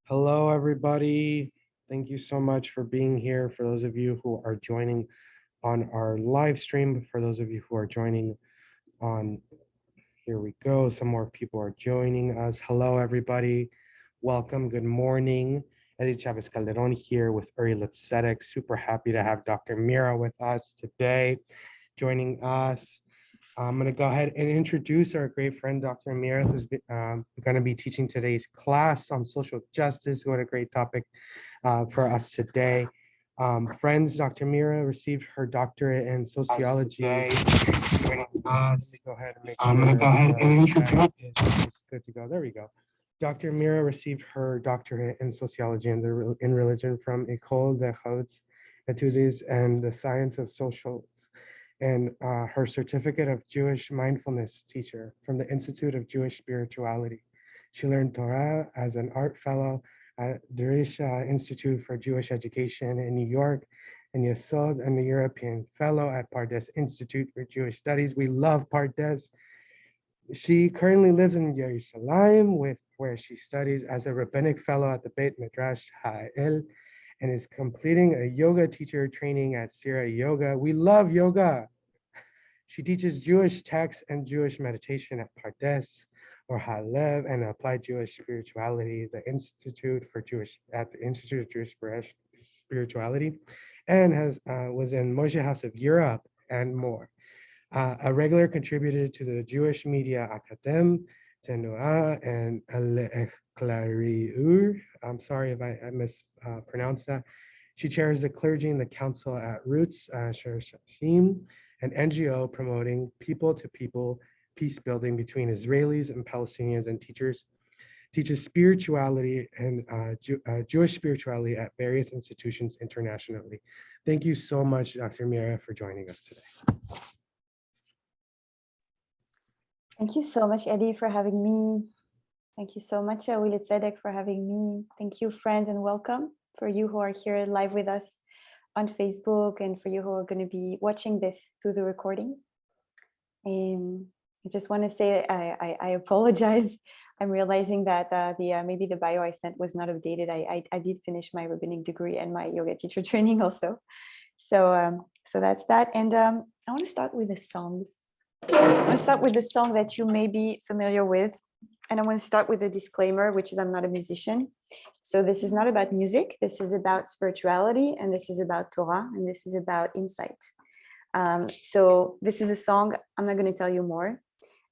Hello, everybody. Thank you so much for being here. For those of you who are joining on our live stream, for those of you who are joining on, here we go. Some more people are joining us. Hello, everybody. Welcome. Good morning. Eddie Chavez Calderon here with Uri Litzedek. Super happy to have Dr. Mira with us today, joining us. I'm going to go ahead and introduce our great friend, Dr. Mira, who's going to be teaching today's class on social justice. What a great topic for us today. Friends, Dr. Mira received her doctorate in sociology. Joining us. Go ahead and make sure. I'm going to go ahead and introduce. It's good to go. There we go. Dr. Mira received her doctorate in sociology and in religion from École des Hautes Études and the Science of Social, and her certificate of Jewish mindfulness teacher from the Institute of Jewish Spirituality. She learned Torah as an art fellow at Drisha Institute for Jewish Education in New York, and Yesod and the European Fellow at Pardes Institute for Jewish Studies. We love Pardes. She currently lives in Jerusalem, where she studies as a rabbinic fellow at the Beit Midrash Ha'el and is completing a yoga teacher training at Sira Yoga. We love yoga. She teaches Jewish texts and Jewish meditation at Pardes or Halev and applied Jewish spirituality, the Institute of Jewish Spirituality, and was in Moshe House of Europe and more. A regular contributor to the Jewish media Akadem, Tenuah, and Clariur. I'm sorry if I mispronounced that. She chairs the clergy in the council at Roots Shashim, an NGO promoting people-to-people peace building between Israelis and Palestinians, and teaches spirituality and Jewish spirituality at various institutions internationally. Thank you so much, Dr. Mira, for joining us today. Thank you so much, Eddie, for having me. Thank you so much, Uri Litzedek, for having me. Thank you, friends, and welcome for you who are here live with us on Facebook and for you who are going to be watching this through the recording. I just want to say I apologize. I'm realizing that maybe the bio I sent was not updated. I did finish my rabbinic degree and my yoga teacher training also. So that's that. And I want to start with a song. I want to start with the song that you may be familiar with. And I want to start with a disclaimer, which is I'm not a musician. So this is not about music. This is about spirituality, and this is about Torah, and this is about insight. So this is a song. I'm not going to tell you more.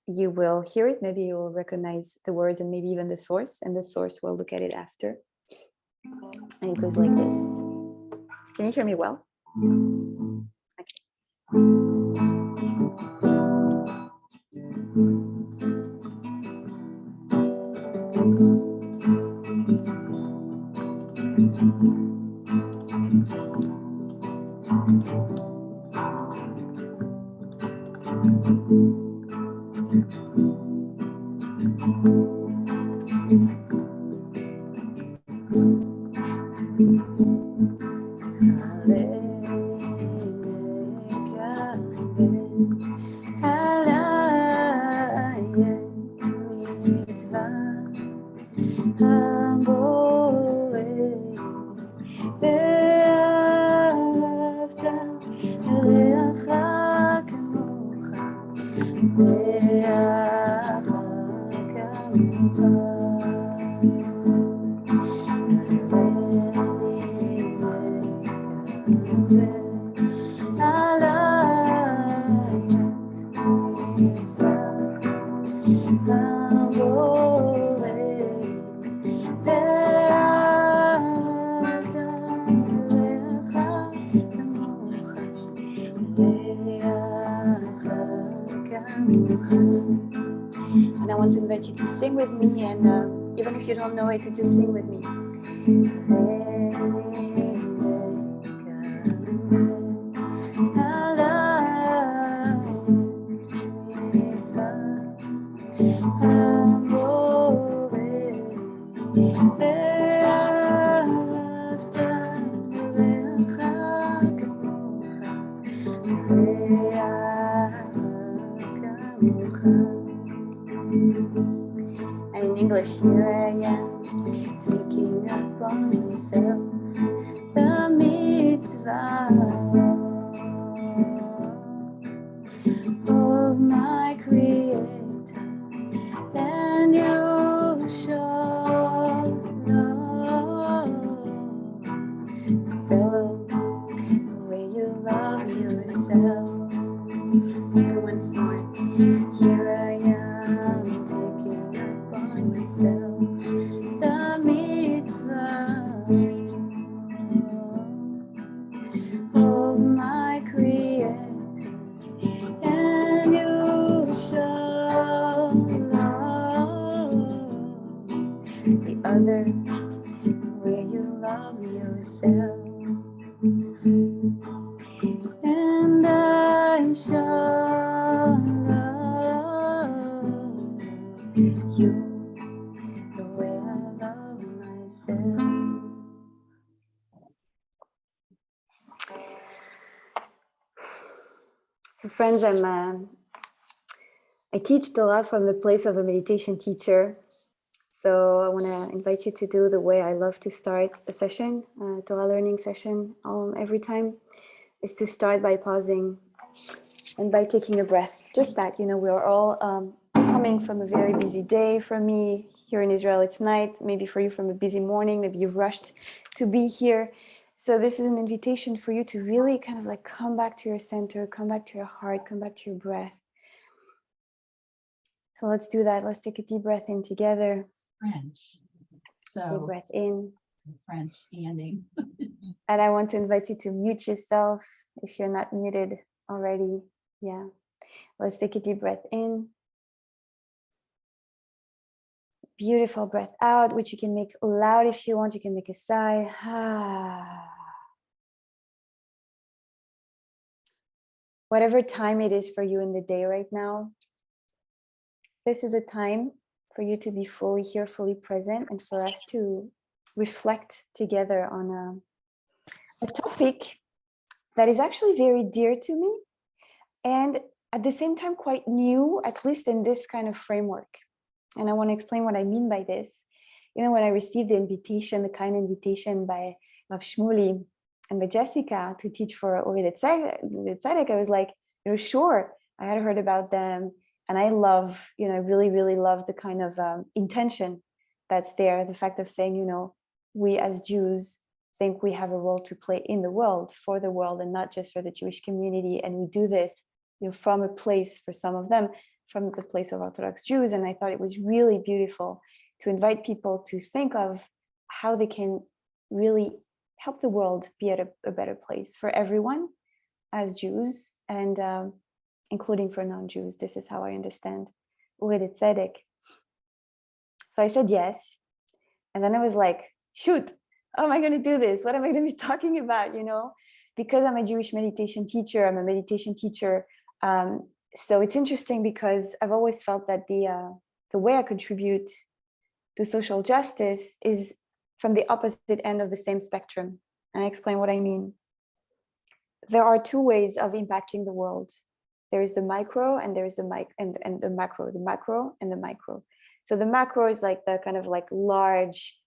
You will hear it. Maybe you will recognize the words and maybe even the source. And the source, we'll look at it after. And it goes like this. Can you hear me well? And I want to invite you to sing with me, and even if you don't know it, to just sing with me. And in English, here I am, taking So friends, I teach Torah from the place of a meditation teacher. So I want to invite you to do the way I love to start a session, a Torah learning session every time, is to start by pausing and by taking a breath. Just that, we're all coming from a very busy day. For me, here in Israel, it's night. Maybe for you from a busy morning, maybe you've rushed to be here. So this is an invitation for you to really kind of like come back to your center, come back to your heart, come back to your breath. So let's do that. Let's take a deep breath in together. French. Deep So breath in. French standing. And I want to invite you to mute yourself if you're not muted already. Yeah. Let's take a deep breath in. Beautiful breath out, which you can make loud if you want. You can make a sigh. Whatever time it is for you in the day right now, this is a time for you to be fully here, fully present, and for us to reflect together on a topic that is actually very dear to me and at the same time quite new, at least in this kind of framework. And I want to explain what I mean by this. When I received the invitation, the kind invitation by Rav Shmuley and by Jessica to teach for Ovedet Tzedek, I was like, sure. I had heard about them, and I love, really, really love the kind of intention that's there. The fact of saying, we as Jews think we have a role to play in the world, for the world, and not just for the Jewish community. And we do this, from a place, for some of them, from the place of Orthodox Jews. And I thought it was really beautiful to invite people to think of how they can really help the world be at a better place for everyone as Jews, and including for non-Jews. This is how I understand Ovedet Tzedek. So I said yes. And then I was like, shoot, how am I going to do this? What am I going to be talking about? Because I'm a Jewish meditation teacher, I'm a meditation teacher. So it's interesting because I've always felt that the way I contribute to social justice is from the opposite end of the same spectrum. And I explain what I mean. There are two ways of impacting the world. There is the micro and there is the the macro, the macro and the micro. So the macro is like the kind of like large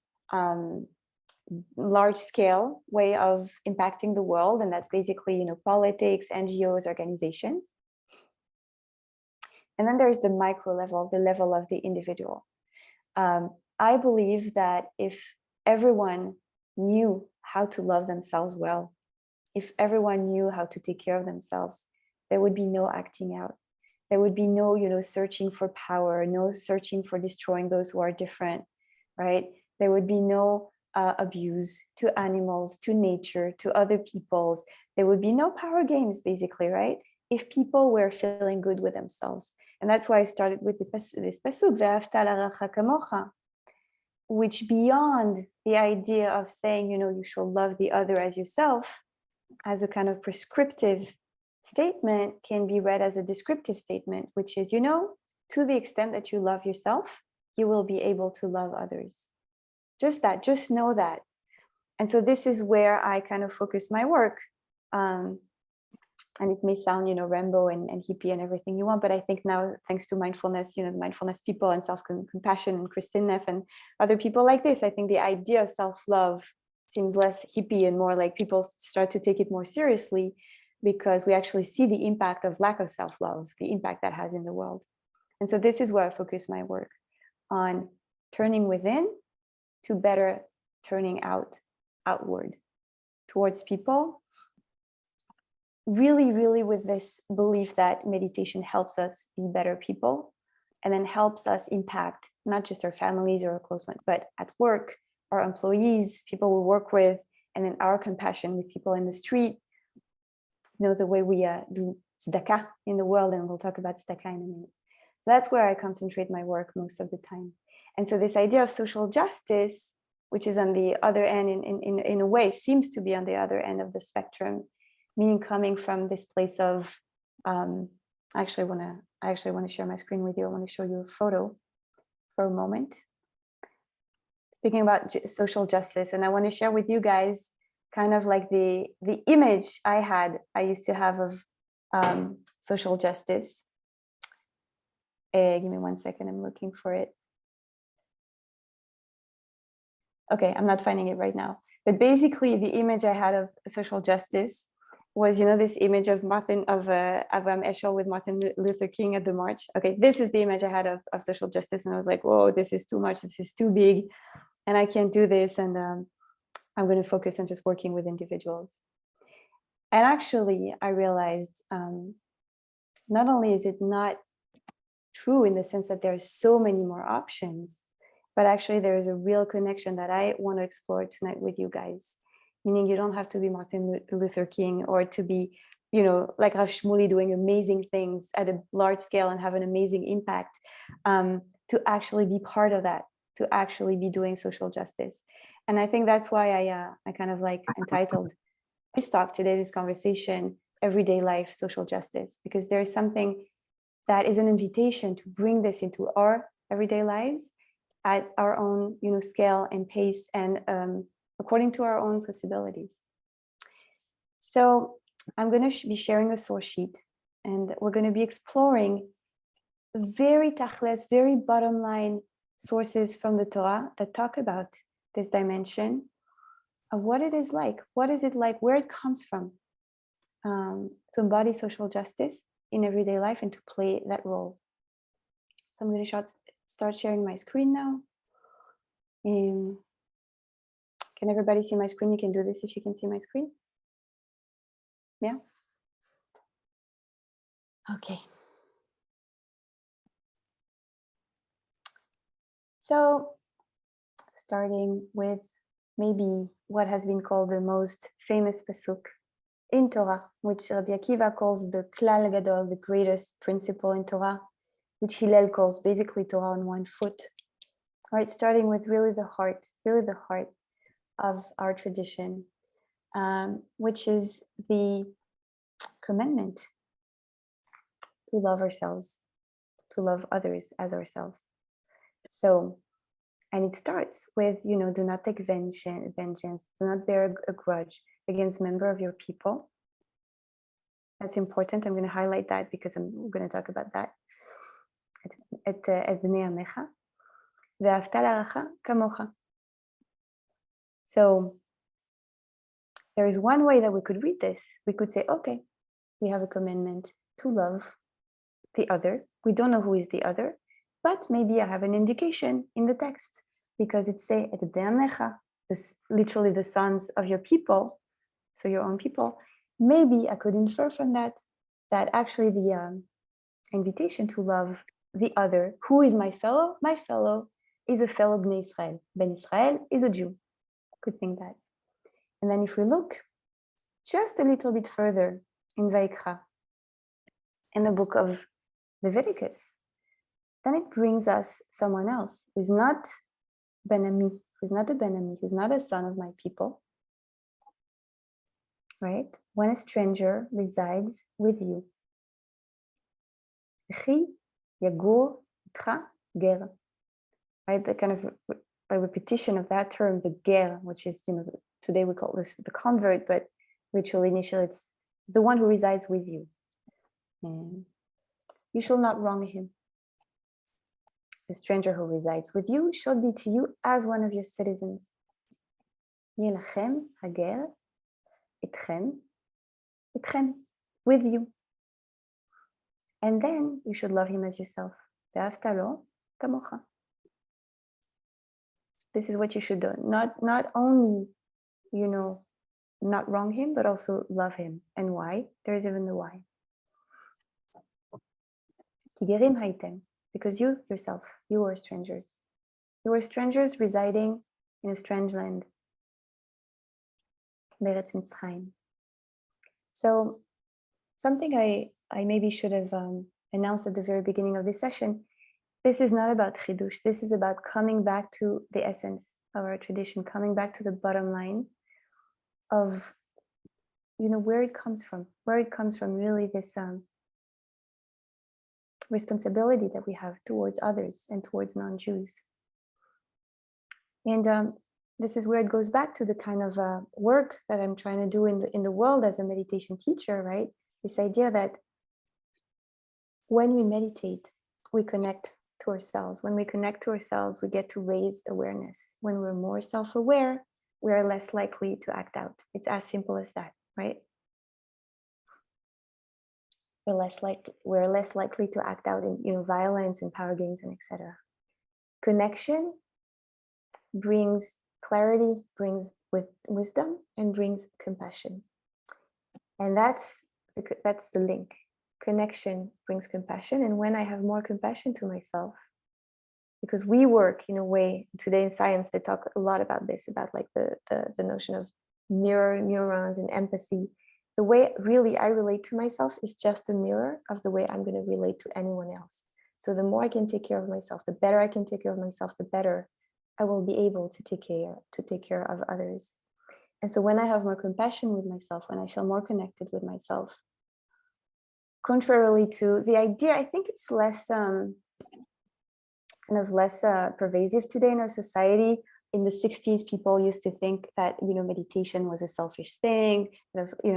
scale way of impacting the world. And that's basically, politics, NGOs, organizations. And then there's the micro level, the level of the individual. I believe that if everyone knew how to love themselves well, if everyone knew how to take care of themselves, there would be no acting out. There would be no, searching for power, no searching for destroying those who are different, right? There would be no abuse to animals, to nature, to other peoples. There would be no power games, basically, right? If people were feeling good with themselves. And that's why I started with this pasuk, Ve'ahavta l'racha kamocha, which beyond the idea of saying, you shall love the other as yourself, as a kind of prescriptive statement, can be read as a descriptive statement, which is, to the extent that you love yourself, you will be able to love others. Just that, just know that. And so this is where I kind of focus my work. And it may sound, Rambo and hippie and everything you want, but I think now, thanks to mindfulness, the mindfulness people and self-compassion and Kristin Neff and other people like this, I think the idea of self-love seems less hippie and more like people start to take it more seriously, because we actually see the impact of lack of self-love, the impact that has in the world. And so this is where I focus my work, on turning within to better turning outward towards people. Really, really with this belief that meditation helps us be better people, and then helps us impact not just our families or our close ones, but at work, our employees, people we work with, and then our compassion with people in the street. The way we do tzedakah in the world, and we'll talk about tzedakah in a minute. That's where I concentrate my work most of the time. And so this idea of social justice, which is on the other end, in a way, seems to be on the other end of the spectrum, meaning coming from this place of, I actually want to share my screen with you. I want to show you a photo for a moment. Thinking about social justice, and I want to share with you guys kind of like the image I used to have of social justice. Give me 1 second, I'm looking for it. Okay, I'm not finding it right now. But basically, the image I had of social justice was, this image of Avraham Eshel with Martin Luther King at the march. Okay, this is the image I had of social justice. And I was like, whoa, this is too much. This is too big. And I can't do this. And I'm going to focus on just working with individuals. And actually, I realized not only is it not true in the sense that there are so many more options, but actually there is a real connection that I want to explore tonight with you guys. Meaning you don't have to be Martin Luther King or to be, like Rav Shmuley doing amazing things at a large scale and have an amazing impact, to actually be part of that, to actually be doing social justice. And I think that's why I kind of like entitled this talk today, this conversation, Everyday Life, Social Justice, because there is something that is an invitation to bring this into our everyday lives at our own, scale and pace, and according to our own possibilities. So I'm going to be sharing a source sheet, and we're going to be exploring very tachles, very bottom line sources from the Torah that talk about this dimension of what it is like, where it comes from, to embody social justice in everyday life and to play that role. So I'm going to start sharing my screen now. Can everybody see my screen? You can do this if you can see my screen. Yeah? Okay. So starting with maybe what has been called the most famous pasuk in Torah, which Rabbi Akiva calls the Klal Gadol, the greatest principle in Torah, which Hillel calls basically Torah on one foot. All right, starting with really the heart of our tradition, which is the commandment to love ourselves, to love others as ourselves. So, and it starts with, do not take vengeance, do not bear a grudge against a member of your people. That's important. I'm going to highlight that because I'm going to talk about that. Et bnei amecha, ve'ahavta l'reacha kamocha. So there is one way that we could read this. We could say, okay, we have a commandment to love the other. We don't know who is the other, but maybe I have an indication in the text because it says, et bnei amecha, literally the sons of your people, so your own people. Maybe I could infer from that actually the invitation to love the other, who is my fellow? My fellow is a fellow Bnei Israel. Ben Israel is a Jew. Could think that. And then if we look just a little bit further in Vaikra, in the book of Leviticus, then it brings us someone else who's not Ben-Ami, who's not a Ben-Ami, who's not a son of my people. Right? When a stranger resides with you. Yagur itcha ger. Right? The kind of a repetition of that term, the ger, which is, today we call this the convert, but literally initially it's the one who resides with you. And you shall not wrong him. The stranger who resides with you shall be to you as one of your citizens. Yelachem hager itchem, with you. And then you should love him as yourself. Ve'ahavta lo kamocha. This is what you should do. Not only, not wrong him, but also love him. And why? There's even the why. Kigerim haitem, because you yourself, you are strangers. You are strangers residing in a strange land. Beretz Mitzrayim. So something I maybe should have announced at the very beginning of this session. This is not about chidush. This is about coming back to the essence of our tradition, coming back to the bottom line of, where it comes from. Really this responsibility that we have towards others and towards non-Jews. And this is where it goes back to the kind of work that I'm trying to do in the world as a meditation teacher, right? This idea that when we meditate, we connect to ourselves. When we connect to ourselves, we get to raise awareness. When we're more self-aware, we are less likely to act out. It's as simple as that, right? We're less likely to act out in violence and power games and etc. Connection brings clarity, brings with wisdom, and brings compassion. And that's the link. Connection brings compassion. And when I have more compassion to myself, because we work in a way, today in science, they talk a lot about this, about like the notion of mirror neurons and empathy. The way really I relate to myself is just a mirror of the way I'm going to relate to anyone else. So the more I can take care of myself, the better I can take care of myself, the better I will be able to take care of others. And so when I have more compassion with myself, when I feel more connected with myself, contrarily to the idea, I think it's less pervasive today in our society. In the 60s, people used to think that meditation was a selfish thing,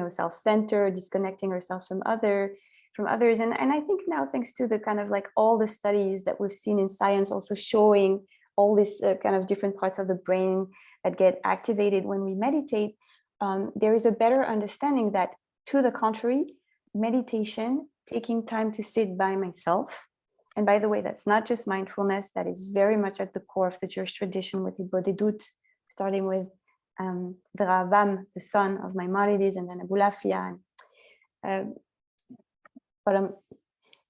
self-centered, disconnecting ourselves from others. And I think now, thanks to the kind of like all the studies that we've seen in science, also showing all these kind of different parts of the brain that get activated when we meditate, there is a better understanding that, to the contrary, meditation, taking time to sit by myself. And by the way, that's not just mindfulness, that is very much at the core of the Jewish tradition with Hibodedut, starting with the Ravam, the son of Maimonides, and then Abulafia.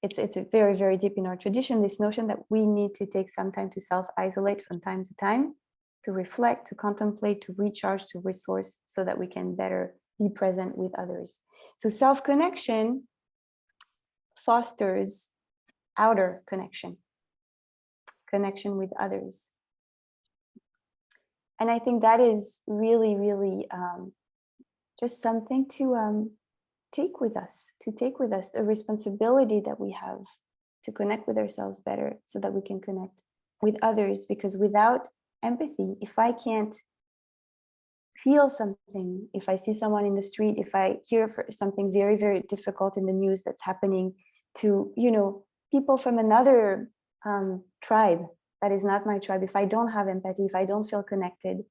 It's very, very deep in our tradition, this notion that we need to take some time to self-isolate from time to time, to reflect, to contemplate, to recharge, to resource, so that we can better be present with others. So self-connection fosters outer connection with others. And I think that is really, really just something to take with us, a responsibility that we have to connect with ourselves better so that we can connect with others. Because without empathy, if I can't feel something, if I see someone in the street, if I hear something very, very difficult in the news that's happening to, people from another tribe that is not my tribe, if I don't have empathy, if I don't feel connected,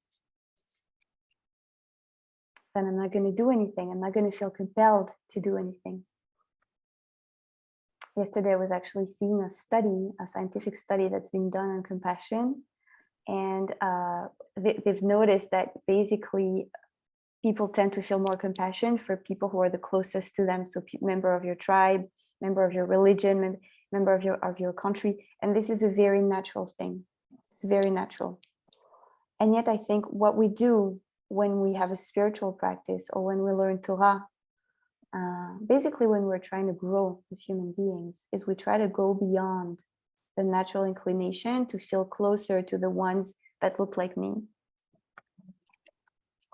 then I'm not going to do anything. I'm not going to feel compelled to do anything. Yesterday, I was actually seeing a scientific study that's been done on compassion. And they've noticed that basically people tend to feel more compassion for people who are the closest to them. So member of your tribe, member of your religion, member of your country. And this is a very natural thing. It's very natural. And yet I think what we do when we have a spiritual practice, or when we learn Torah, basically when we're trying to grow as human beings, is we try to go beyond the natural inclination to feel closer to the ones that look like me,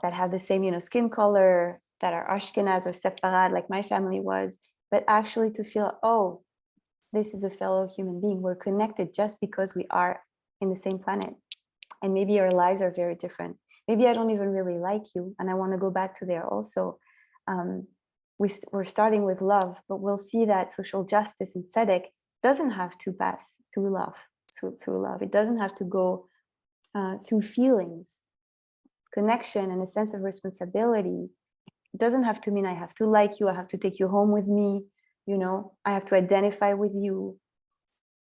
that have the same, skin color, that are Ashkenaz or Sepharad, like my family was, but actually to feel, oh, this is a fellow human being. We're connected just because we are in the same planet. And maybe our lives are very different. Maybe I don't even really like you, and I want to go back to there also. We're starting with love, but we'll see that social justice and tzedek doesn't have to pass through love. Through love, it doesn't have to go through feelings. Connection and a sense of responsibility, it doesn't have to mean I have to like you, I have to take you home with me, I have to identify with you.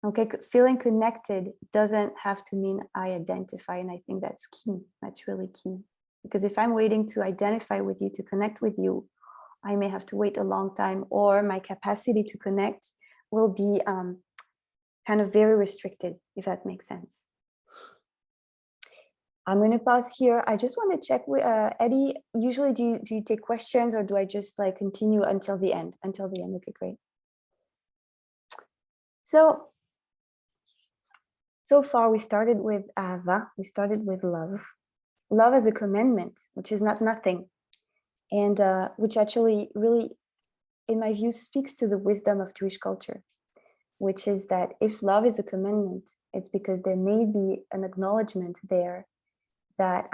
Okay, feeling connected doesn't have to mean I identify, and I think that's key. That's really key, because if I'm waiting to identify with you, to connect with you, I may have to wait a long time, or my capacity to connect will be kind of very restricted, if that makes sense. I'm going to pause here. I just want to check with Eddie. Usually, do you take questions, or do I just like continue until the end? Until the end, okay, great. So far, we started with Ahava. We started with love. Love as a commandment, which is not nothing, and which actually really, in my view, speaks to the wisdom of Jewish culture, which is that if love is a commandment, it's because there may be an acknowledgement there that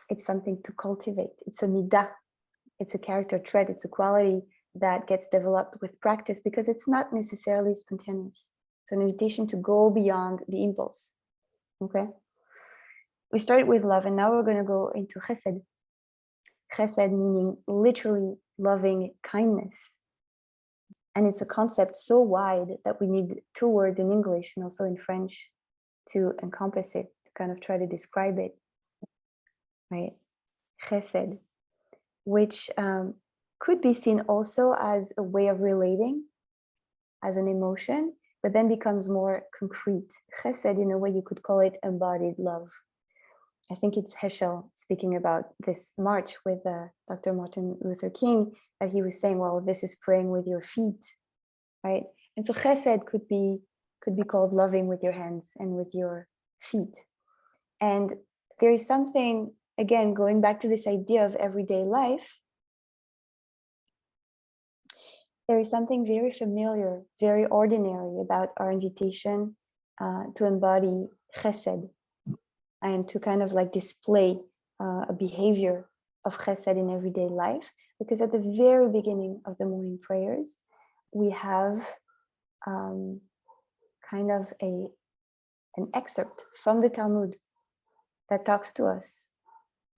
it's something to cultivate. It's a midah, it's a character trait, it's a quality that gets developed with practice because it's not necessarily spontaneous. It's an invitation to go beyond the impulse. Okay. We started with love, and now we're going to go into chesed. Chesed meaning literally loving kindness. And it's a concept so wide that we need two words in English and also in French to encompass it, to kind of try to describe it, right? Chesed, which could be seen also as a way of relating, as an emotion, but then becomes more concrete. Chesed, in a way, you could call it embodied love. I think it's Heschel speaking about this march with Dr. Martin Luther King, that he was saying, well, this is praying with your feet, right? And so chesed could be called loving with your hands and with your feet. And there is something, again, going back to this idea of everyday life, there is something very familiar, very ordinary about our invitation to embody chesed, and to kind of like display a behavior of chesed in everyday life. Because at the very beginning of the morning prayers, we have kind of an excerpt from the Talmud that talks to us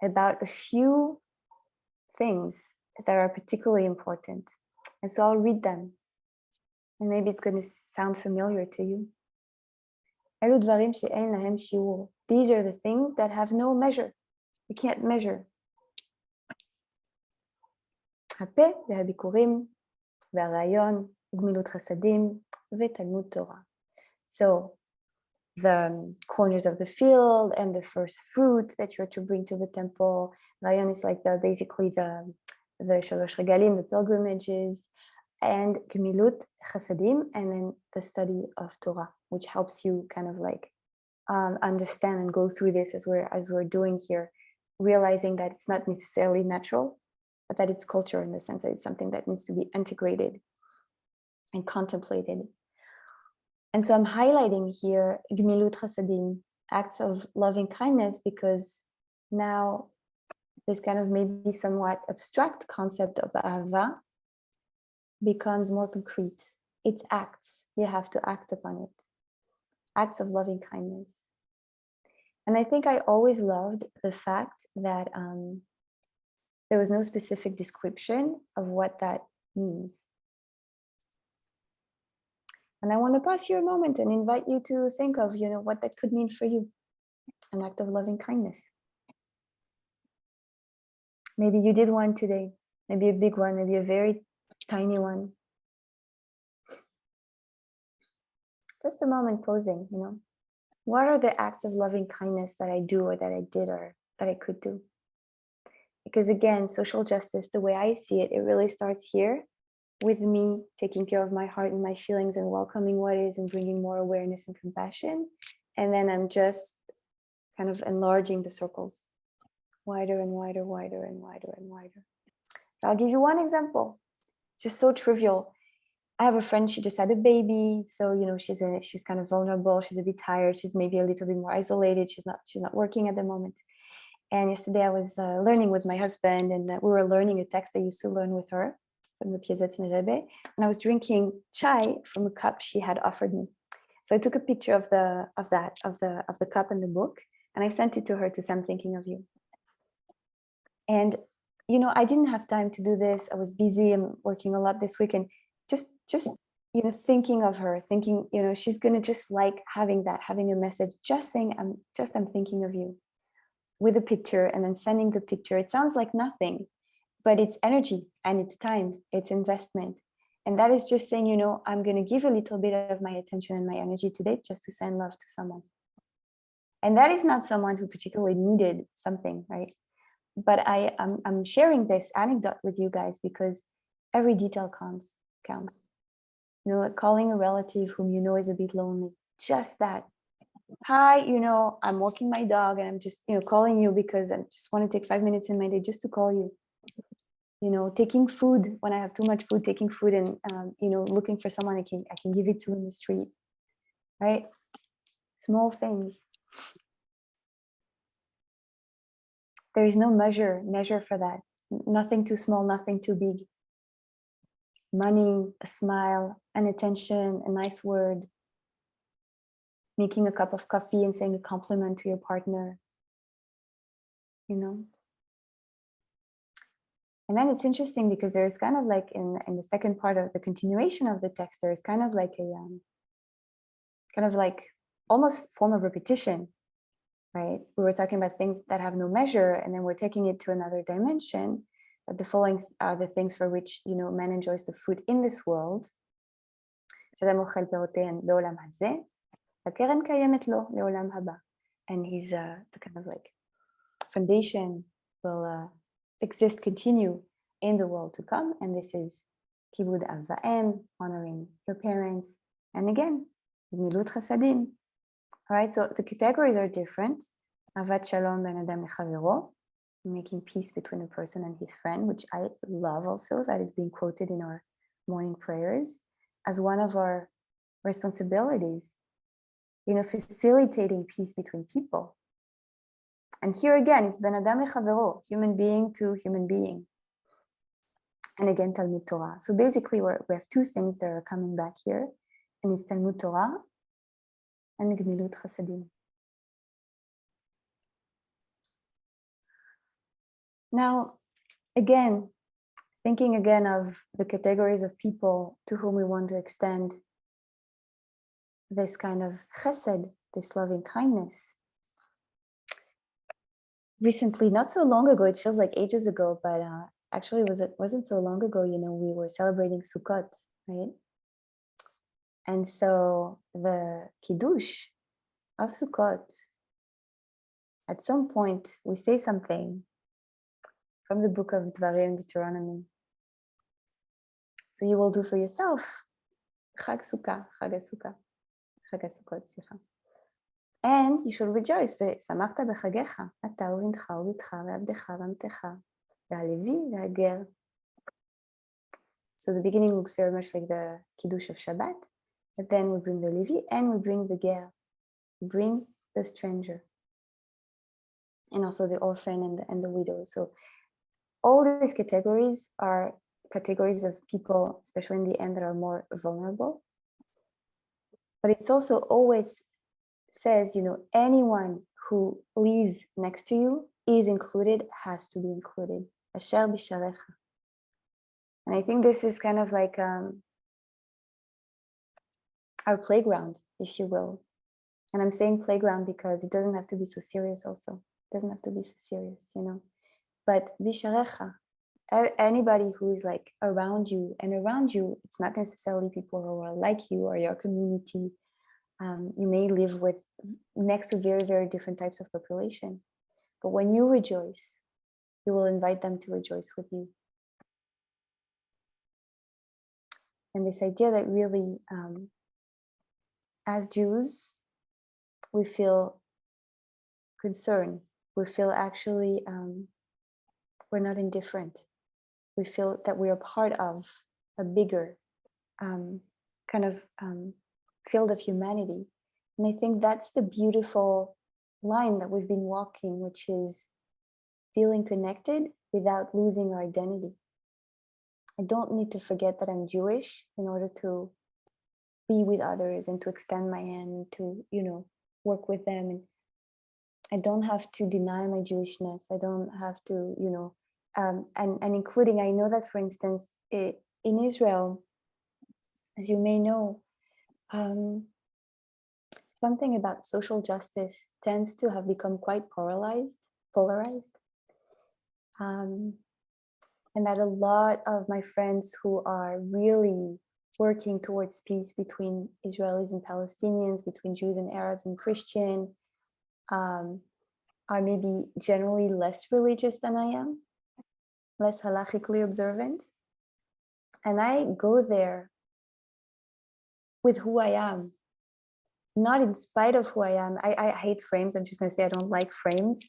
about a few things that are particularly important. And so I'll read them. And maybe it's going to sound familiar to you. These are the things that have no measure. You can't measure. So the corners of the field and the first fruit that you're to bring to the temple. Rayon is like basically the Shalosh Regalim, the pilgrimages, and Gemilut Chasadim, and then the study of Torah, which helps you kind of like understand and go through this as we're doing here, realizing that it's not necessarily natural, but that it's culture, in the sense that it's something that needs to be integrated and contemplated. And so I'm highlighting here Gemilut Chasadim, acts of loving kindness, because now this kind of maybe somewhat abstract concept of Ahava becomes more concrete. It's acts. You have to act upon it. Acts of loving kindness. And I think I always loved the fact that there was no specific description of what that means. And I want to pause here a moment and invite you to think of, what that could mean for you. An act of loving kindness. Maybe you did one today, maybe a big one, maybe a very tiny one. Just a moment posing, What are the acts of loving kindness that I do, or that I did, or that I could do? Because again, social justice, the way I see it, it really starts here with me taking care of my heart and my feelings and welcoming what is and bringing more awareness and compassion. And then I'm just kind of enlarging the circles wider and wider, wider and wider and wider. So I'll give you one example, just so trivial. I have a friend, she just had a baby. So, she's kind of vulnerable. She's a bit tired. She's maybe a little bit more isolated. She's not working at the moment. And yesterday I was learning with my husband, and we were learning a text I used to learn with her from the Piezetz Nerebe. And I was drinking chai from a cup she had offered me. So I took a picture of the cup and the book, and I sent it to her to say, I'm thinking of you. And, I didn't have time to do this. I was busy. I'm working a lot this week. And just thinking of her, thinking, she's going to just like having a message, just saying, I'm thinking of you, with a picture, and then sending the picture. It sounds like nothing, but it's energy and it's time, it's investment. And that is just saying, I'm going to give a little bit of my attention and my energy today just to send love to someone. And that is not someone who particularly needed something, right? But I'm sharing this anecdote with you guys because every detail counts. Calling a relative whom is a bit lonely, just that. Hi, I'm walking my dog and I'm just, calling you because I just want to take 5 minutes in my day just to call you. Taking food when I have too much food, taking food and, looking for someone I can give it to in the street, right? Small things. There is no measure for that. Nothing too small, nothing too big. money, a smile, an attention, a nice word, making a cup of coffee and saying a compliment to your partner, you know. And then it's interesting because there's kind of like in the second part of the continuation of the text, there's kind of like a kind of like almost form of repetition, right? We were talking about things that have no measure, and then we're taking it to another dimension. That the following are the things for which, you know, man enjoys the fruit in this world. And his the kind of like foundation will exist, continue in the world to come. And this is kibud av va'em, honoring your parents. And again, milut chasadim. All right, so the categories are different. Avat shalom ben adam lechavero, making peace between a person and his friend, which I love also. That is being quoted in our morning prayers as one of our responsibilities, you know, facilitating peace between people. And here again, it's ben adam lechavero, human being to human being. And again, Talmud Torah. So basically, we have two things that are coming back here, and it's Talmud Torah and Gemilut Chasadim. Now, again, thinking again of the categories of people to whom we want to extend this kind of chesed, this loving kindness. Recently, not so long ago, it feels like ages ago, but actually wasn't so long ago, you know, we were celebrating Sukkot, right? And so the Kiddush of Sukkot, at some point, we say something from the book of Dvarim, Deuteronomy. So you will do for yourself, Chag Sukkah, Chag HaSukkah, Chag HaSukkot, Sicha. And you should rejoice. ושמחת בחגיך, אתה ובנך ובתך ועבדך ואמתך, והלוי והגר. So the beginning looks very much like the Kiddush of Shabbat, but then we bring the Levi and we bring the Ger, we bring the stranger, and also the orphan and the widow. So all these categories are categories of people, especially in the end, that are more vulnerable. But it's also always says, you know, anyone who lives next to you is included, has to be included. Asher b'sharecha. And I think this is kind of like our playground, if you will. And I'm saying playground because it doesn't have to be so serious also. It doesn't have to be so serious, you know. But b'sharecha, anybody who is like around you, and around you, it's not necessarily people who are like you or your community. You may live with next to very, very different types of population. But when you rejoice, you will invite them to rejoice with you. And this idea that really, as Jews, we feel concern. We feel actually, we're not indifferent. We feel that we are part of a bigger kind of field of humanity. And I think that's the beautiful line that we've been walking, which is feeling connected without losing our identity. I don't need to forget that I'm Jewish in order to be with others and to extend my hand, to, you know, work with them. And I don't have to deny my Jewishness. I don't have to, you know, and including, I know that, for instance, in Israel, as you may know, something about social justice tends to have become quite polarized. And that a lot of my friends who are really working towards peace between Israelis and Palestinians, between Jews and Arabs and Christian, are maybe generally less religious than I am, less halachically observant. And I go there with who I am, not in spite of who I am. I hate frames. I'm just going to say I don't like frames.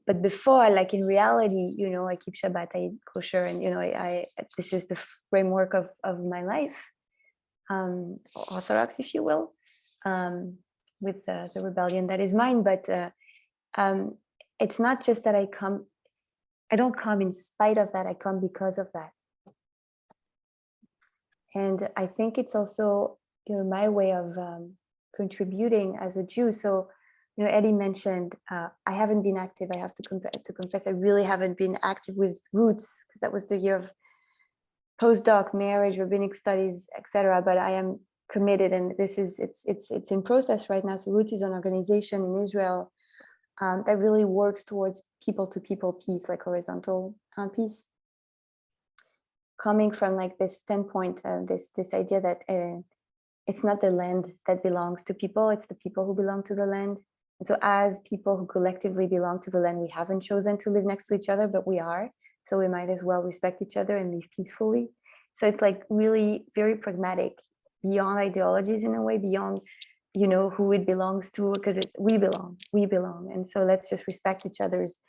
But before, like in reality, you know, I keep Shabbat, I eat kosher, and, you know, this is the framework of my life, Orthodox, if you will, with the rebellion that is mine. But it's not just that I don't come in spite of that, I come because of that. And I think it's also, my way of contributing as a Jew. So, Eddie mentioned, I haven't been active. I have to confess, I really haven't been active with Roots, because that was the year of postdoc, marriage, rabbinic studies, etc. But I am committed, and it's in process right now. So Roots is an organization in Israel that really works towards people-to-people peace, like horizontal peace, coming from like this standpoint, this idea that it's not the land that belongs to people, it's the people who belong to the land. And so as people who collectively belong to the land, we haven't chosen to live next to each other, but we are. So we might as well respect each other and live peacefully. So it's like really very pragmatic, beyond ideologies in a way, beyond, who it belongs to, because it's we belong. And so let's just respect each other's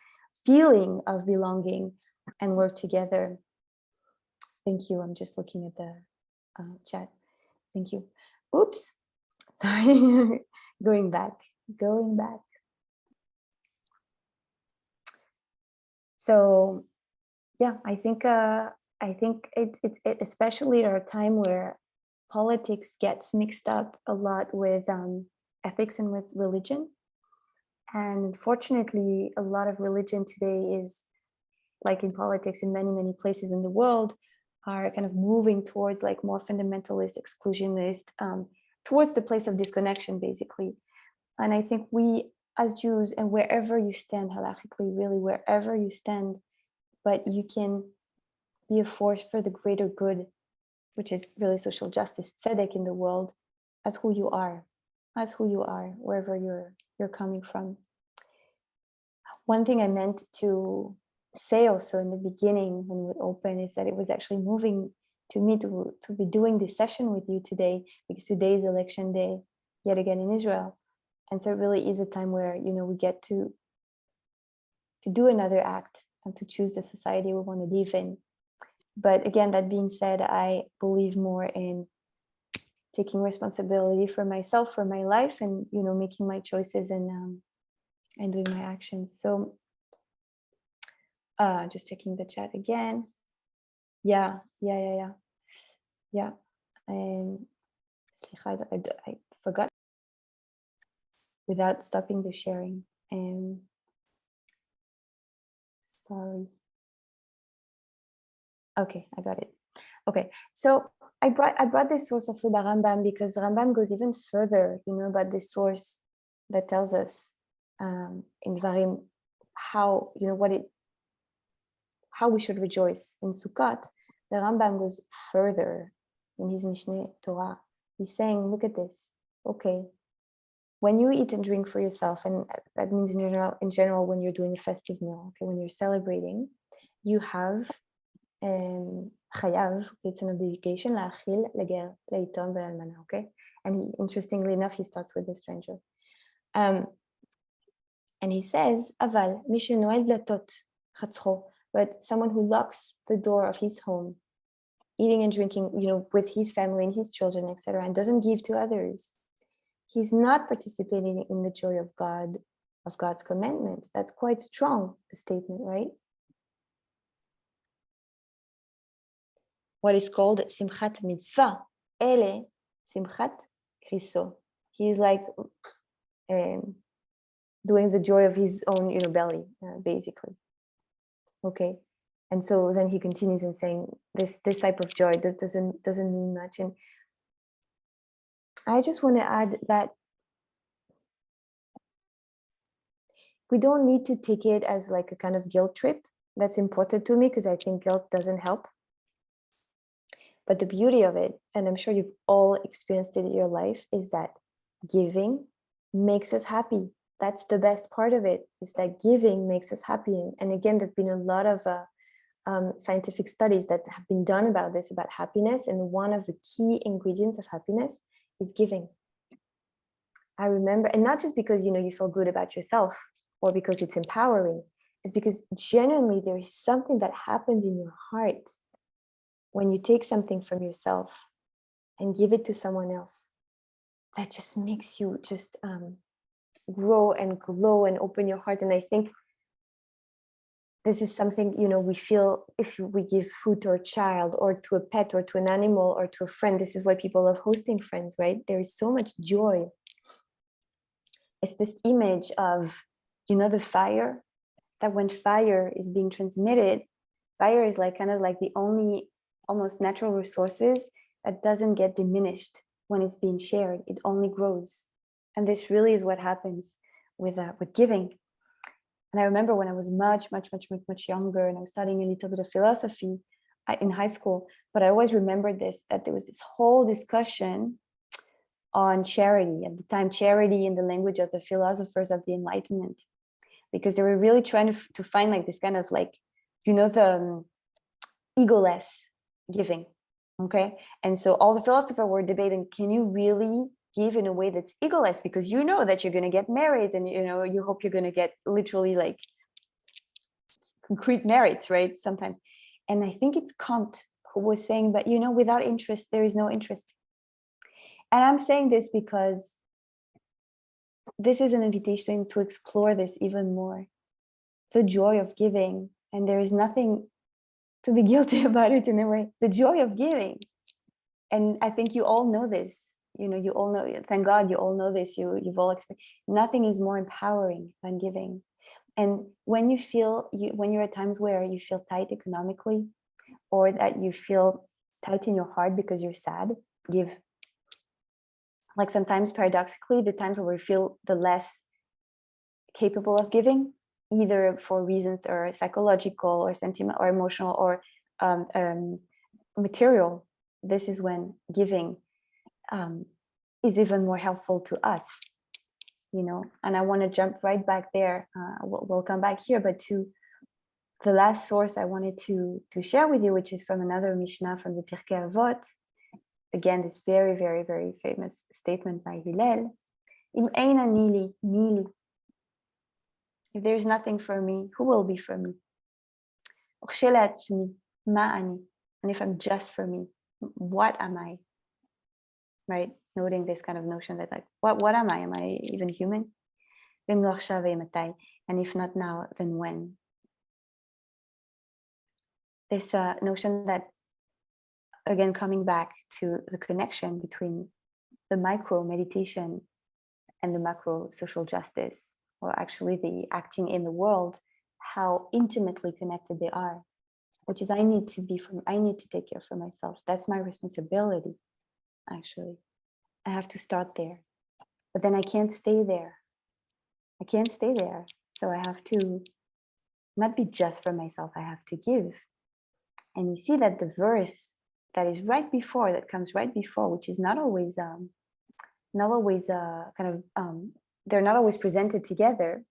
feeling of belonging and work together. Thank you. I'm just looking at the chat. Thank you. Oops, sorry. Going back. So yeah, I think it especially at a time where politics gets mixed up a lot with ethics and with religion. And unfortunately, a lot of religion today is, like in politics in many places in the world, are kind of moving towards like more fundamentalist, exclusionist, towards the place of disconnection, basically. And I think we as Jews, and wherever you stand halakhically, really wherever you stand, but you can be a force for the greater good, which is really social justice, tzedek in the world, as who you are, wherever you're coming from. One thing I meant to say also in the beginning when we open is that it was actually moving to me to be doing this session with you today, because today is election day yet again in Israel. And so it really is a time where, we get to do another act and to choose the society we want to live in. But again, that being said, I believe more in taking responsibility for myself, for my life, and, making my choices and doing my actions. So just checking the chat again. Yeah. And I forgot without stopping the sharing. And sorry. Okay, I got it. Okay, so I brought this source of the Rambam because Rambam goes even further, about this source that tells us in Dvarim how how we should rejoice in Sukkot. The Rambam goes further in his Mishneh Torah. He's saying, look at this. Okay, when you eat and drink for yourself, and that means in general when you're doing a festive meal, okay, when you're celebrating, you have chayav, it's an obligation, la'achil, leger, leitom, ve'almana, okay? And interestingly enough, he starts with the stranger. And he says, aval, mi shenoel dlatot chatzro, but someone who locks the door of his home, eating and drinking, with his family and his children, etc., and doesn't give to others, he's not participating in the joy of God, of God's commandments. That's quite strong, a statement, right? What is called simchat mitzvah, ele simchat kriso. He's like doing the joy of his own, belly, basically. Okay, and so then he continues in saying this type of joy doesn't mean much. And I just want to add that we don't need to take it as like a kind of guilt trip. That's important to me because I think guilt doesn't help. But the beauty of it, and I'm sure you've all experienced it in your life, is that giving makes us happy. That's the best part of it, is that giving makes us happy. And again, there've been a lot of scientific studies that have been done about this, about happiness. And one of the key ingredients of happiness is giving. I remember, and not just because, you feel good about yourself or because it's empowering, it's because genuinely there is something that happens in your heart when you take something from yourself and give it to someone else, that just makes you just grow and glow and open your heart. And I think this is something, you know, we feel if we give food to a child or to a pet or to an animal or to a friend. This is why people love hosting friends, right? There is so much joy. It's this image of, you know, the fire, that when fire is being transmitted, fire is like kind of like the only almost natural resources that doesn't get diminished when it's being shared. It only grows. And this really is what happens with giving. And I remember when I was much younger and I was studying a little bit of philosophy in high school, but I always remembered this, that there was this whole discussion on charity at the time, charity in the language of the philosophers of the Enlightenment, because they were really trying to find like this kind of like, you know, the egoless giving. Okay. And so all the philosophers were debating, can you really give in a way that's egoless, because you know that you're going to get married and, you know, you hope you're going to get literally like concrete merits, right? Sometimes. And I think it's Kant who was saying that, you know, without interest, there is no interest. And I'm saying this because this is an invitation to explore this even more. The joy of giving. And there is nothing to be guilty about it in a way. The joy of giving. And I think you all know this. You know, you all know, thank God you all know this. You've all experienced. Nothing is more empowering than giving. And when you feel, when you're at times where you feel tight economically, or that you feel tight in your heart because you're sad, give. Like sometimes paradoxically, the times where we feel the less capable of giving, either for reasons or psychological or sentimental or emotional or material, this is when giving is even more helpful to us, you know. And I want to jump right back there. We'll come back here, but to the last source I wanted to share with you, which is from another Mishnah from the Pirkei Avot. Again, this very, very, very famous statement by Hillel. Im eina nili, mili. If there's nothing for me, who will be for me? Uchshelatzmi, ma'ani. And if I'm just for me, what am I? Right? Noting this kind of notion that like, what am I? Am I even human? And if not now, then when? This notion that, again, coming back to the connection between the micro meditation and the macro social justice, or actually the acting in the world, how intimately connected they are, which is I need to take care for myself. That's my responsibility, actually. I have to start there, but then I can't stay there. So I have to not be just for myself, I have to give. And you see that the verse that is right before, that comes right before, which is not always they're not always presented together.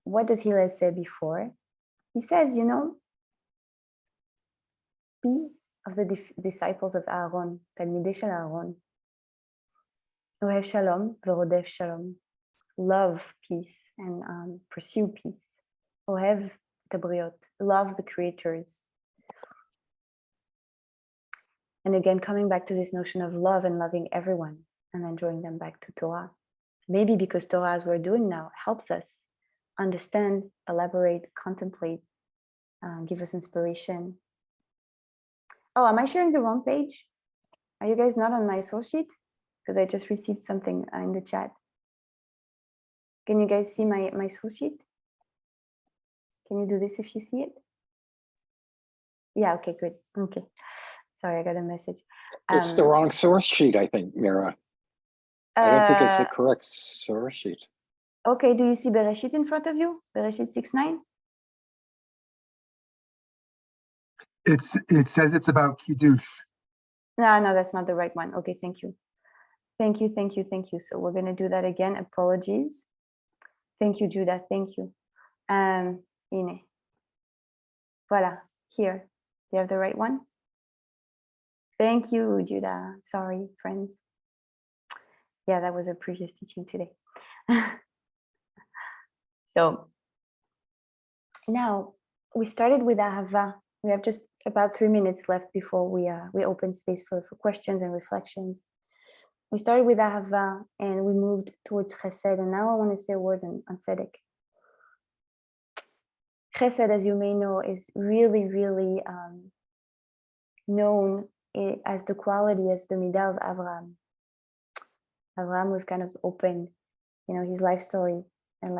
What does Hillel say before? He says, you know, be of the disciples of Aaron, Talmidei shel Aaron, Ohev Shalom, V'rodef Shalom, love peace and pursue peace. Ohev Tabriot, love the creators. And again, coming back to this notion of love and loving everyone, and then drawing them back to Torah. Maybe because Torah, as we're doing now, helps us understand, elaborate, contemplate, give us inspiration. Oh, am I sharing the wrong page? Are you guys not on my source sheet? Because I just received something in the chat. Can you guys see my source sheet? Can you do this if you see it? Yeah, okay, good. Okay. Sorry, I got a message. It's the wrong source sheet, I think, Mira. I don't think it's the correct source sheet. Okay, do you see Bereshit in front of you? Bereshit 6:9? It says it's about Kiddush. No, that's not the right one. Okay, thank you. Thank you. So we're going to do that again. Apologies. Thank you, Judah. Thank you. Ine. Voila, here. Do you have the right one? Thank you, Judah. Sorry, friends. Yeah, that was a previous teaching today. So now we started with Ahava. We have just about 3 minutes left before we open space for questions and reflections. We started with Ahava and we moved towards Chesed, and now I want to say a word on Tzedek. Chesed, as you may know, is really, really known as the quality, as the midah of Avraham. Avraham, we've kind of opened, his life story, and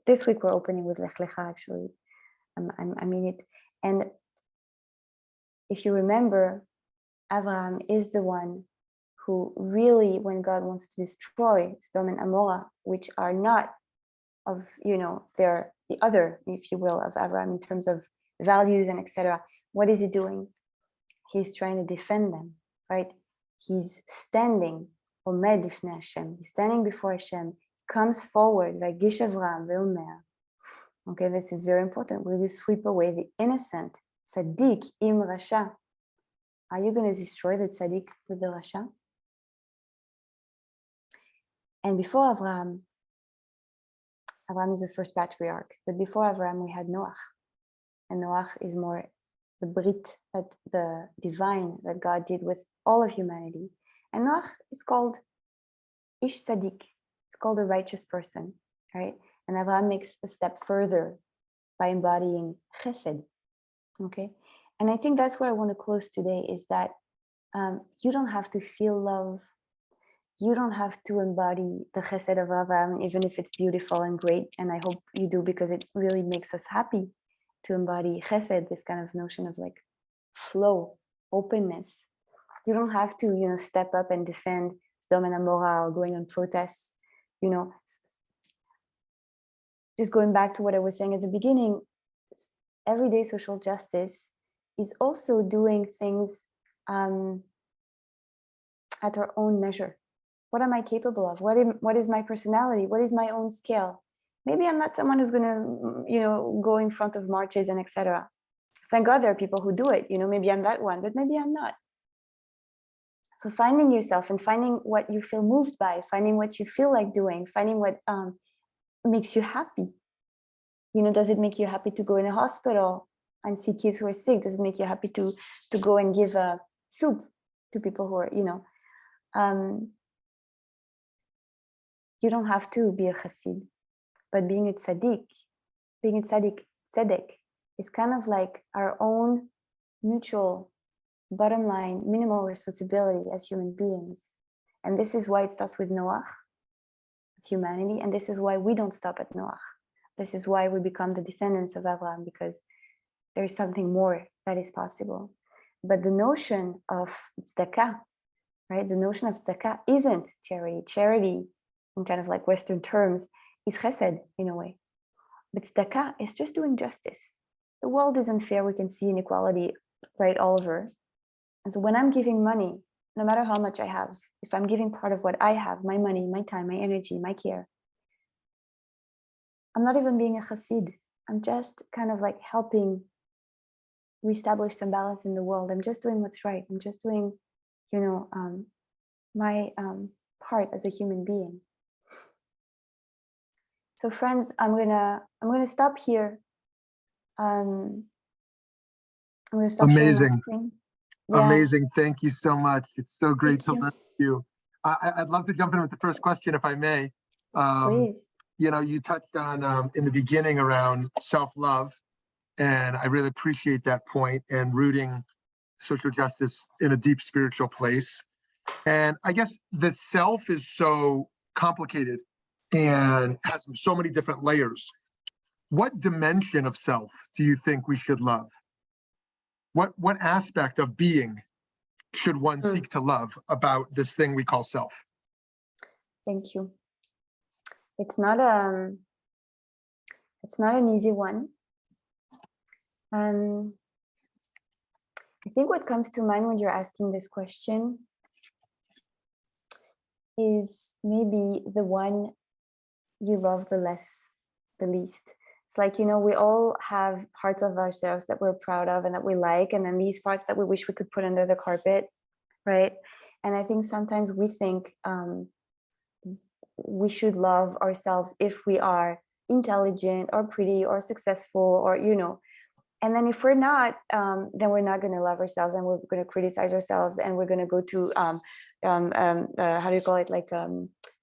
this week we're opening with Lech Lecha, actually. I mean it. And if you remember, Avraham is the one who really, when God wants to destroy Sodom and Amorah, which are not of, they're the other, if you will, of Avraham in terms of values and etc. What is he doing? He's trying to defend them, right? He's standing, Omed Lifnei Hashem. He's standing before Hashem, comes forward, like Gish Avraham ve'omer. Okay, this is very important. We're going to sweep away the innocent, Tzaddik im Rasha. Are you going to destroy the Tzaddik with the Rasha? And before Avraham is the first patriarch, but before Avraham we had Noach. And Noach is more the Brit, that the divine that God did with all of humanity. And Noach is called Ish Tzaddik. It's called a righteous person, right? And Avraham makes a step further by embodying Chesed, okay? And I think that's where I want to close today, is that you don't have to feel love. You don't have to embody the Chesed of Avraham, even if it's beautiful and great. And I hope you do, because it really makes us happy to embody Chesed, this kind of notion of like flow, openness. You don't have to, step up and defend Sodom and Amorah or going on protests, Just going back to what I was saying at the beginning, everyday social justice is also doing things at our own measure. What am I capable of? What is my personality? What is my own scale? Maybe I'm not someone who's going to, go in front of marches and etc. Thank God there are people who do it. Maybe I'm that one, but maybe I'm not. So finding yourself and finding what you feel moved by, finding what you feel like doing, finding what makes you happy. Does it make you happy to go in a hospital and see kids who are sick? Does it make you happy to go and give soup to people who are, you don't have to be a chassid, but being a tzaddik, tzedek, is kind of like our own mutual bottom line, minimal responsibility as human beings. And this is why it starts with Noach, as humanity. And this is why we don't stop at Noach. This is why we become the descendants of Abraham, because there is something more that is possible. But the notion of tzedakah, right? The notion of tzedakah isn't charity. Charity, in kind of like Western terms, is chesed in a way. But tzedakah is just doing justice. The world is unfair. We can see inequality right all over. And so when I'm giving money, no matter how much I have, if I'm giving part of what I have, my money, my time, my energy, my care, I'm not even being a chassid. I'm just kind of like helping reestablish some balance in the world. I'm just doing what's right. I'm just doing, my part as a human being. So friends, I'm gonna stop here. I'm gonna stop sharing my screen. Yeah. Amazing. Thank you so much. It's so great Thank to listen to you. I'd love to jump in with the first question, if I may. Please. You touched on in the beginning around self-love, and I really appreciate that point, and rooting social justice in a deep spiritual place. And I guess the self is so complicated and has so many different layers. What dimension of self do you think we should love? What aspect of being should one seek to love about this thing we call self? Thank you. It's not an easy one. I think what comes to mind when you're asking this question is maybe the one you love the least. It's like, we all have parts of ourselves that we're proud of and that we like, and then these parts that we wish we could put under the carpet, right? And I think sometimes we think we should love ourselves if we are intelligent or pretty or successful or, and then if we're not, then we're not going to love ourselves, and we're going to criticize ourselves, and we're going to go to, how do you call it? Like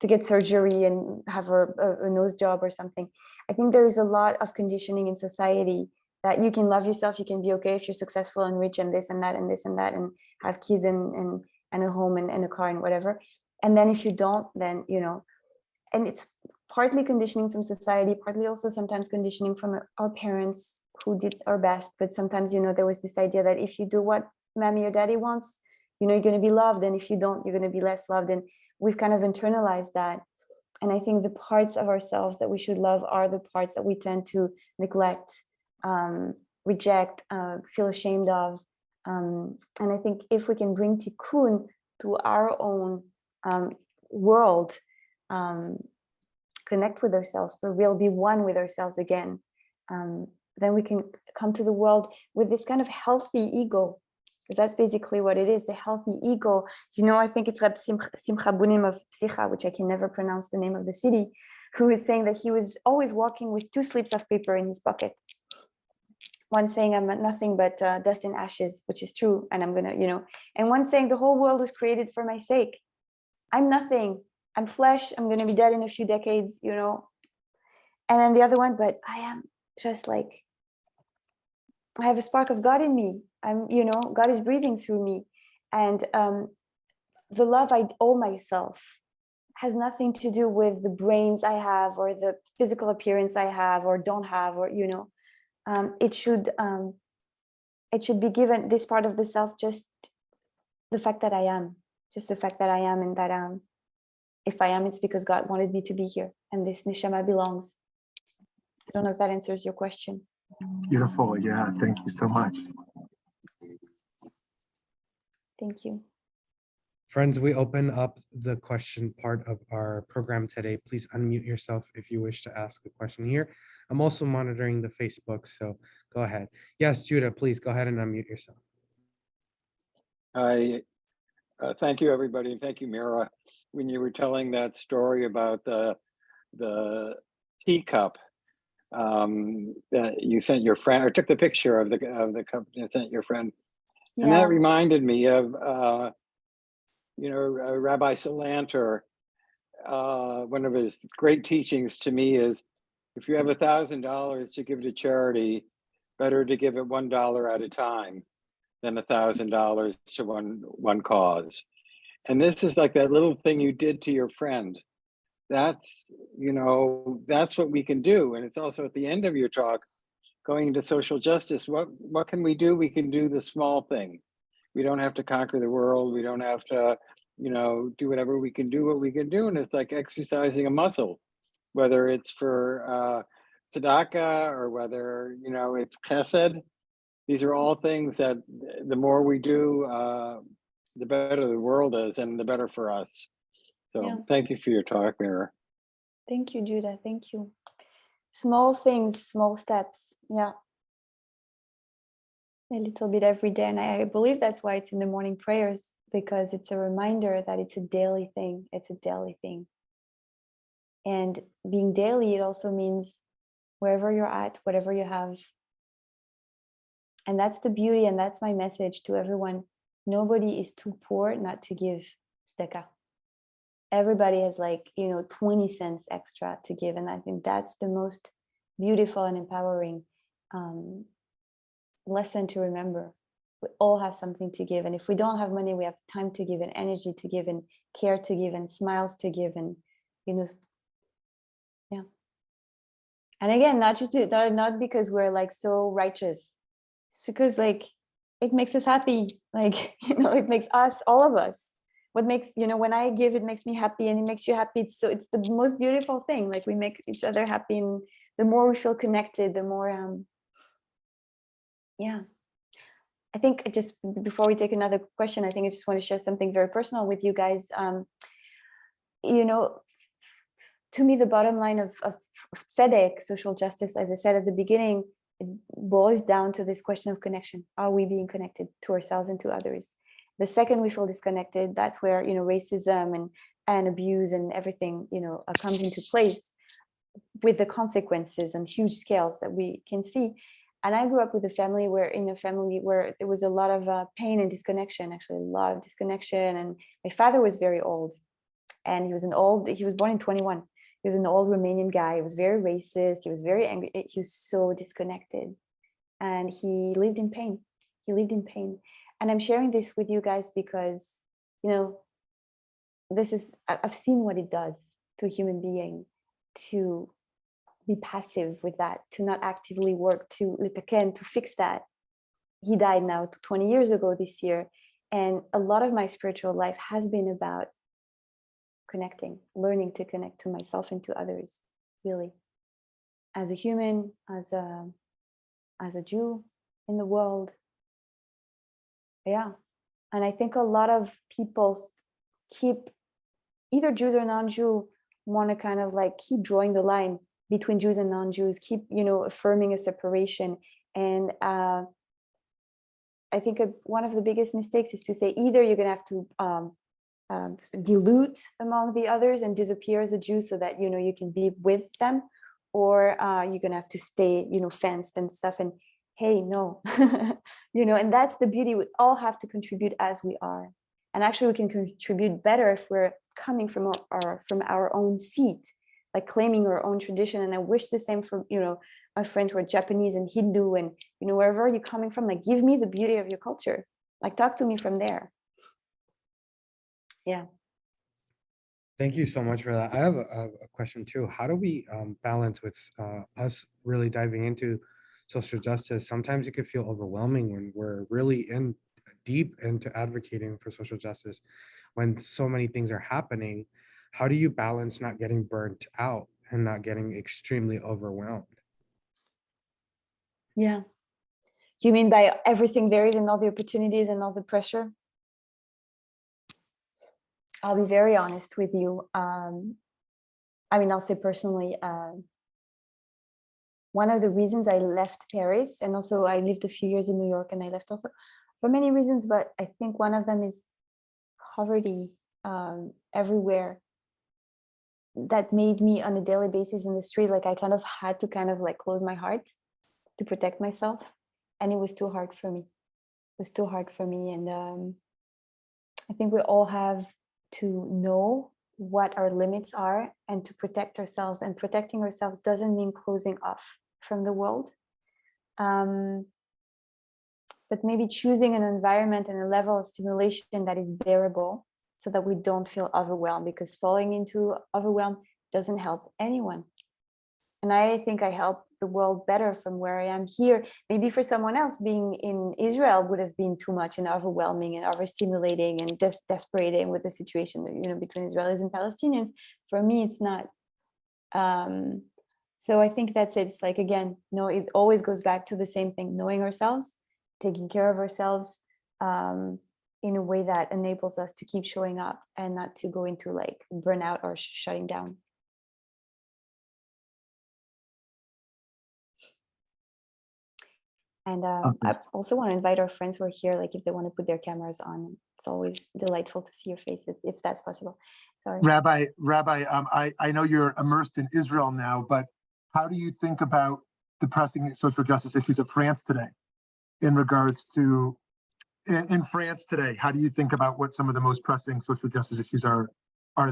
to get surgery and have a nose job or something. I think there is a lot of conditioning in society that you can love yourself, you can be okay if you're successful and rich and this and that and this and that and have kids and a home and a car and whatever. And then if you don't, then, you know, and it's partly conditioning from society, partly also sometimes conditioning from our parents who did our best. But sometimes, you know, there was this idea that if you do what mommy or daddy wants, you know, you're going to be loved. And if you don't, you're going to be less loved. And we've kind of internalized that. And I think the parts of ourselves that we should love are the parts that we tend to neglect, reject, feel ashamed of. And I think if we can bring tikkun to our own world, connect with ourselves for real, be one with ourselves again, then we can come to the world with this kind of healthy ego, because that's basically what it is, the healthy ego. You know, I think it's Reb Simcha Bunim of Psicha, which I can never pronounce the name of the city, who is saying that he was always walking with 2 slips of paper in his pocket. One saying, I'm nothing but dust and ashes, which is true, and I'm gonna, you know, and one saying, the whole world was created for my sake. I'm nothing, I'm flesh, I'm gonna be dead in a few decades, you know. And then the other one, but I am just like, I have a spark of God in me. I'm, you know, God is breathing through me. And the love I owe myself has nothing to do with the brains I have or the physical appearance I have or don't have, or, you know, it should be given, this part of the self, just the fact that I am, just the fact that I am, and that if I am, it's because God wanted me to be here, and this neshama belongs. I don't know if that answers your question. Beautiful. Yeah. Thank you so much. Thank you. Friends, we open up the question part of our program today. Please unmute yourself if you wish to ask a question here. I'm also monitoring the Facebook, so go ahead. Yes, Judah, please go ahead and unmute yourself. I thank you, everybody, and thank you, Mira. When you were telling that story about the teacup that you sent your friend, or took the picture of the cup and sent your friend, and that reminded me of you know, Rabbi Salanter. One of his great teachings to me is, if you have $1,000 to give to charity, better to give it $1 at a time than $1,000 to one cause. And this is like that little thing you did to your friend. That's, you know, that's what we can do. And it's also at the end of your talk, going into social justice. What can we do? We can do the small thing. We don't have to conquer the world. We don't have to, you know, do whatever. We can do what we can do. And it's like exercising a muscle, whether it's for tzedakah or whether, you know, it's chesed. These are all things that the more we do, the better the world is and the better for us. So Thank you for your talk, Mira. Thank you, Judah. Thank you. Small things, small steps. Yeah. A little bit every day. And I believe that's why it's in the morning prayers, because it's a reminder that it's a daily thing. It's a daily thing. And being daily, it also means wherever you're at, whatever you have. And that's the beauty, and that's my message to everyone. Nobody is too poor not to give tzedakah. Everybody has, like, you know, 20 cents extra to give. And I think that's the most beautiful and empowering lesson to remember. We all have something to give. And if we don't have money, we have time to give, and energy to give, and care to give, and smiles to give. And, you know, yeah. And again, not because we're like so righteous. It's because, like, it makes us happy. Like, you know, it makes us, all of us. What makes, you know, when I give, it makes me happy, and it makes you happy. It's the most beautiful thing. Like, we make each other happy, and the more we feel connected, the more, yeah. I think just before we take another question, I think I just want to share something very personal with you guys. You know, to me, the bottom line of tzedek, social justice, as I said at the beginning, it boils down to this question of connection. Are we being connected to ourselves and to others? The second we feel disconnected, that's where, you know, racism and abuse and everything, you know, comes into place, with the consequences on huge scales that we can see. And I grew up with a family where there was a lot of pain and disconnection, actually a lot of disconnection. And my father was very old. And he was born in 21. He was an old Romanian guy. He was very racist. He was very angry. He was so disconnected. And he lived in pain. He lived in pain. And I'm sharing this with you guys because, you know, I've seen what it does to a human being to be passive with that, to not actively work to fix that. He died now 20 years ago this year. And a lot of my spiritual life has been about connecting, learning to connect to myself and to others, really. As a human, as a Jew in the world. Yeah. And I think a lot of people keep, either Jews or non-Jew, want to kind of like keep drawing the line between Jews and non-Jews, keep, you know, affirming a separation. And I think one of the biggest mistakes is to say either you're going to have to dilute among the others and disappear as a Jew so that, you know, you can be with them, or you're going to have to stay, you know, fenced and stuff. And hey, no, you know, and that's the beauty. We all have to contribute as we are. And actually we can contribute better if we're coming from our own seat, like claiming our own tradition. And I wish the same for, you know, my friends who are Japanese and Hindu and, you know, wherever you're coming from, like, give me the beauty of your culture, like, talk to me from there. Yeah. Thank you so much for that. I have a question too. How do we balance with us really diving into social justice? Sometimes it could feel overwhelming when we're really deep into advocating for social justice, when so many things are happening. How do you balance not getting burnt out and not getting extremely overwhelmed? Yeah. You mean by everything there is and all the opportunities and all the pressure? I'll be very honest with you. I mean, I'll say personally, one of the reasons I left Paris, and also I lived a few years in New York and I left also for many reasons, but I think one of them is poverty everywhere. That made me on a daily basis in the street, like I kind of had to kind of like close my heart to protect myself. And it was too hard for me. It was too hard for me. And I think we all have to know what our limits are and to protect ourselves. And protecting ourselves doesn't mean closing off from the world. But maybe choosing an environment and a level of stimulation that is bearable so that we don't feel overwhelmed, because falling into overwhelm doesn't help anyone. And I think I help the world better from where I am here. Maybe for someone else, being in Israel would have been too much and overwhelming and overstimulating and desperating with the situation, you know, between Israelis and Palestinians. For me, it's not. So I think that's it. It's like, again, no, it always goes back to the same thing: knowing ourselves, taking care of ourselves in a way that enables us to keep showing up and not to go into like burnout or shutting down. And I also want to invite our friends who are here, like if they want to put their cameras on. It's always delightful to see your faces, if that's possible. Sorry. Rabbi, I know you're immersed in Israel now, but how do you think about the pressing social justice issues of France today in regards to, in France today, how do you think about what some of the most pressing social justice issues are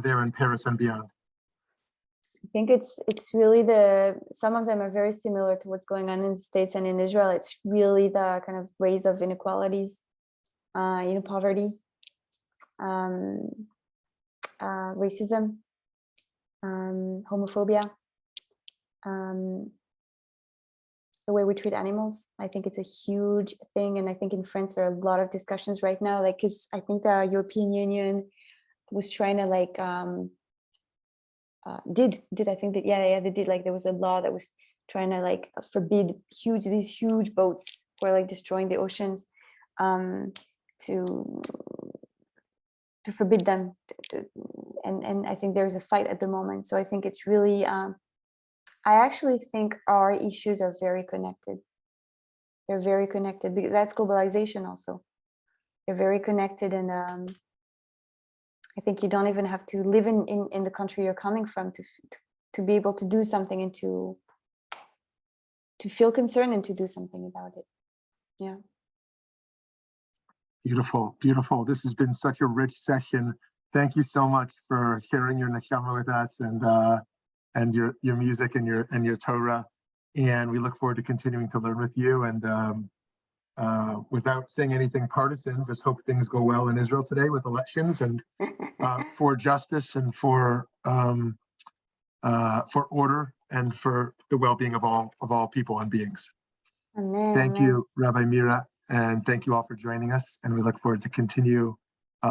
there in Paris and beyond? I think it's really some of them are very similar to what's going on in the States and in Israel. It's really the kind of ways of inequalities, you know, poverty, racism, homophobia, the way we treat animals. I think it's a huge thing. And I think in France, there are a lot of discussions right now, like, because I think the European Union was trying to like, did I think that, yeah, they did, like, there was a law that was trying to like forbid these huge boats who are like destroying the oceans, to forbid them and I think there's a fight at the moment. So I think it's really I actually think our issues are very connected. They're very connected, because that's globalization also. They're very connected. And I think you don't even have to live in the country you're coming from to be able to do something and to feel concerned and to do something about it. Yeah. Beautiful, beautiful. This has been such a rich session. Thank you so much for sharing your neshama with us and your music and your Torah. And we look forward to continuing to learn with you. And without saying anything partisan, just hope things go well in Israel today with elections and for justice and for order and for the well-being of all people and beings. Amen. Thank amen. you, Rabbi Mira, and thank you all for joining us. And we look forward to continue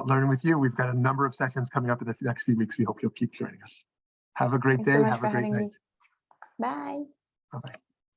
learning with you. We've got a number of sessions coming up in the next few weeks. We hope you'll keep joining us. Have a great Thanks so day. much Have for a great having night. me. Bye. Bye-bye.